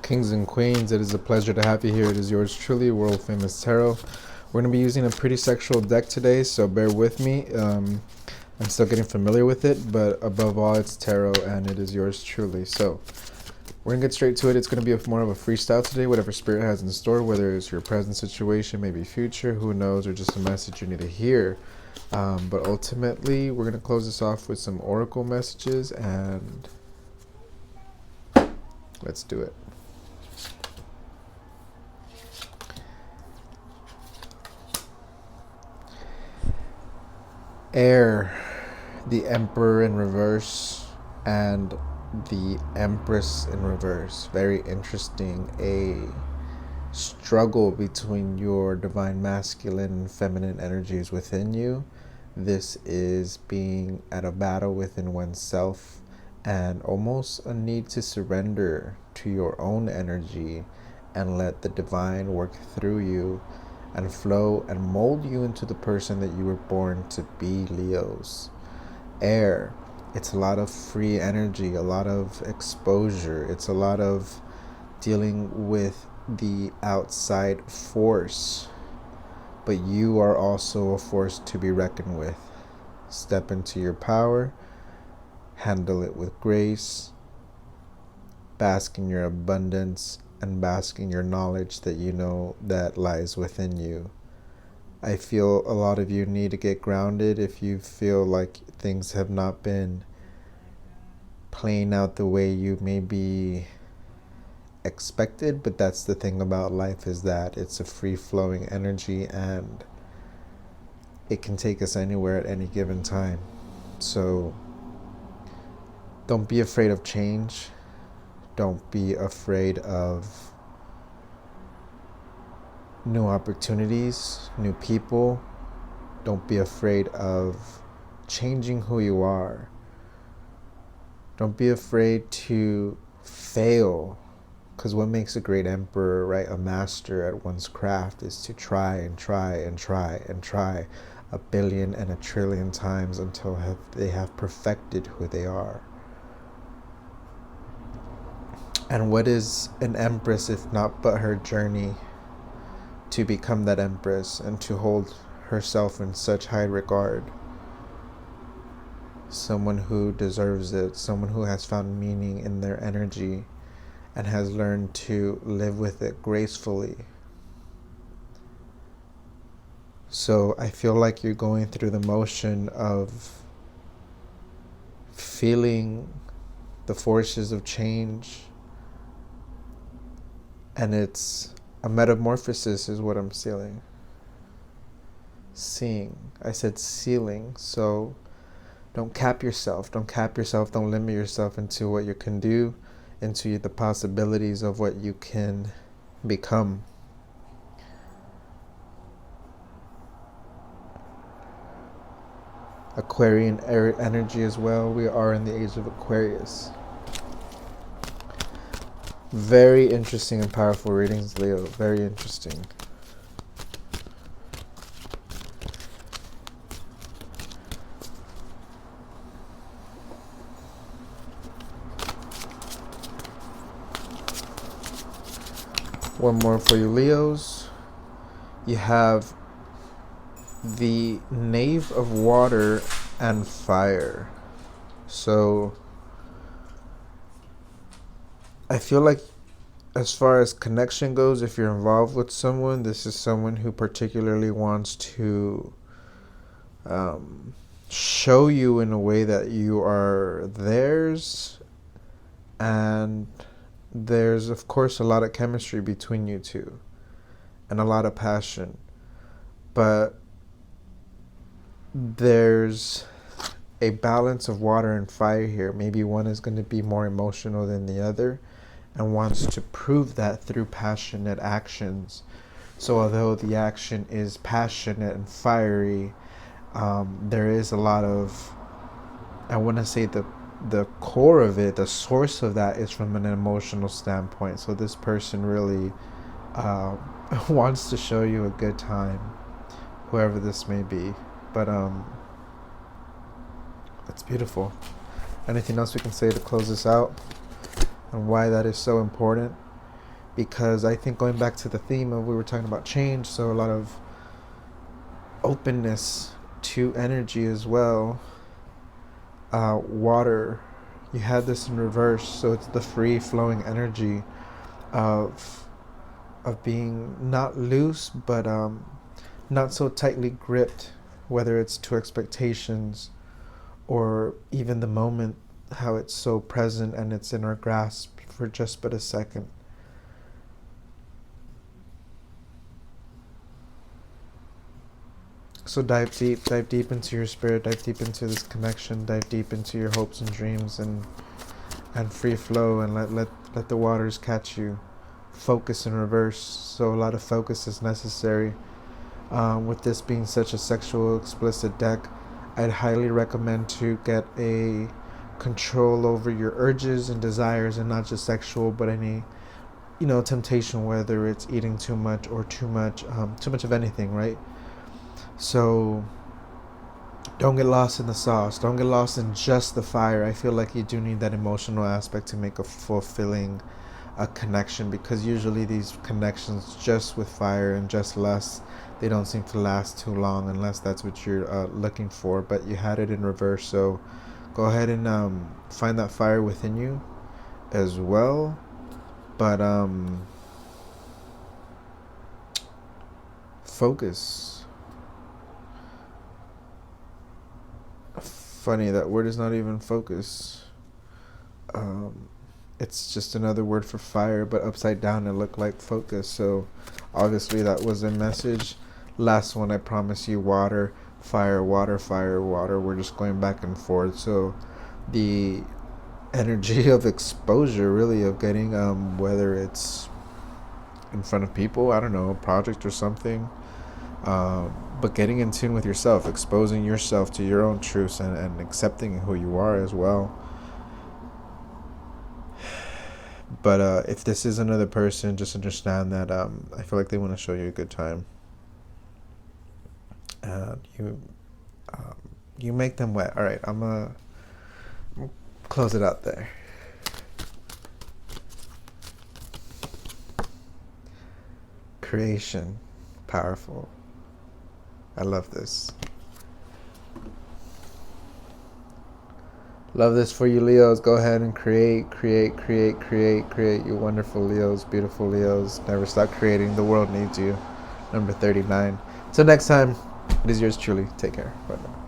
Kings and queens, it is a pleasure to have you here. It is yours truly, World Famous Tarot. We're going to be using a pretty sexual deck today, so bear with me. I'm still getting familiar with it, but above all, it's tarot, and it is yours truly. So we're going to get straight to it. It's going to be more of a freestyle today, whatever Spirit has in store, whether it's your present situation, maybe future, who knows, or just a message you need to hear. But ultimately, we're going to close this off with some oracle messages, and let's do it. Air, the Emperor in reverse, and the Empress in reverse. Very interesting. A struggle between your divine masculine and feminine energies within you. This is being at a battle within oneself and almost a need to surrender to your own energy and let the divine work through you and flow and mold you into the person that you were born to be, Leos. Air, it's a lot of free energy, a lot of exposure. It's a lot of dealing with the outside force, but you are also a force to be reckoned with. Step into your power, handle it with grace, bask in your abundance, and bask in your knowledge that you know that lies within you. I feel a lot of you need to get grounded if you feel like things have not been playing out the way you maybe expected, but that's the thing about life, is that it's a free-flowing energy and it can take us anywhere at any given time. So don't be afraid of change. Don't be afraid of new opportunities, new people. Don't be afraid of changing who you are. Don't be afraid to fail, because what makes a great emperor, right, a master at one's craft, is to try and try and try and try 1 billion and 1 trillion times until they have perfected who they are. And what is an empress if not but her journey to become that empress and to hold herself in such high regard? Someone who deserves it, someone who has found meaning in their energy and has learned to live with it gracefully. So I feel like you're going through the motion of feeling the forces of change, and it's a metamorphosis is what I'm seeing. I said sealing. So don't cap yourself. Don't limit yourself into what you can do, into the possibilities of what you can become. Aquarian energy as well. We are in the age of Aquarius. Very interesting and powerful readings, Leo. Very interesting. One more for you, Leos. You have the Knave of Water and Fire. So I feel like as far as connection goes, if you're involved with someone, this is someone who particularly wants to show you in a way that you are theirs, and there's of course a lot of chemistry between you two and a lot of passion, but there's a balance of water and fire here. Maybe one is going to be more emotional than the other and wants to prove that through passionate actions. So although the action is passionate and fiery, there is a lot of, I want to say the core of it, the source of that is from an emotional standpoint. So this person really wants to show you a good time, whoever this may be. But that's beautiful. Anything else we can say to close this out and why that is so important? because I think going back to the theme of we were talking about change, so a lot of openness to energy as well. Water, you had this in reverse, so it's the free flowing energy of being not loose, but not so tightly gripped, whether it's to expectations or even the moment, how it's so present and it's in our grasp for just but a second. So dive deep into your spirit, dive deep into this connection, dive deep into your hopes and dreams, and free flow, and let the waters catch you. Focus in reverse, so a lot of focus is necessary. With this being such a sexual explicit deck, I'd highly recommend to get a control over your urges and desires, and not just sexual, but any, temptation, whether it's eating too much or too much of anything, right? So don't get lost in the sauce. Don't get lost in just the fire. I feel like you do need that emotional aspect to make a fulfilling connection, because usually these connections just with fire and just lust, they don't seem to last too long unless that's what you're looking for. But you had it in reverse, so go ahead and find that fire within you as well. But focus. Funny, that word is not even focus. It's just another word for fire, but upside down it looked like focus. So obviously that was a message. Last one, I promise you, water, fire, water, fire, water. We're just going back and forth. So the energy of exposure, really, of getting whether it's in front of people, I don't know, a project or something, but getting in tune with yourself, exposing yourself to your own truths, and accepting who you are as well. But if this is another person, just understand that I feel like they want to show you a good time. You make them wet. All right, I'm gonna close it out there. Creation, powerful. I love this. Love this for you, Leos. Go ahead and create, you wonderful Leos, beautiful Leos. Never stop creating. The world needs you. Number 39. Till next time, it is yours truly. Take care. Bye now.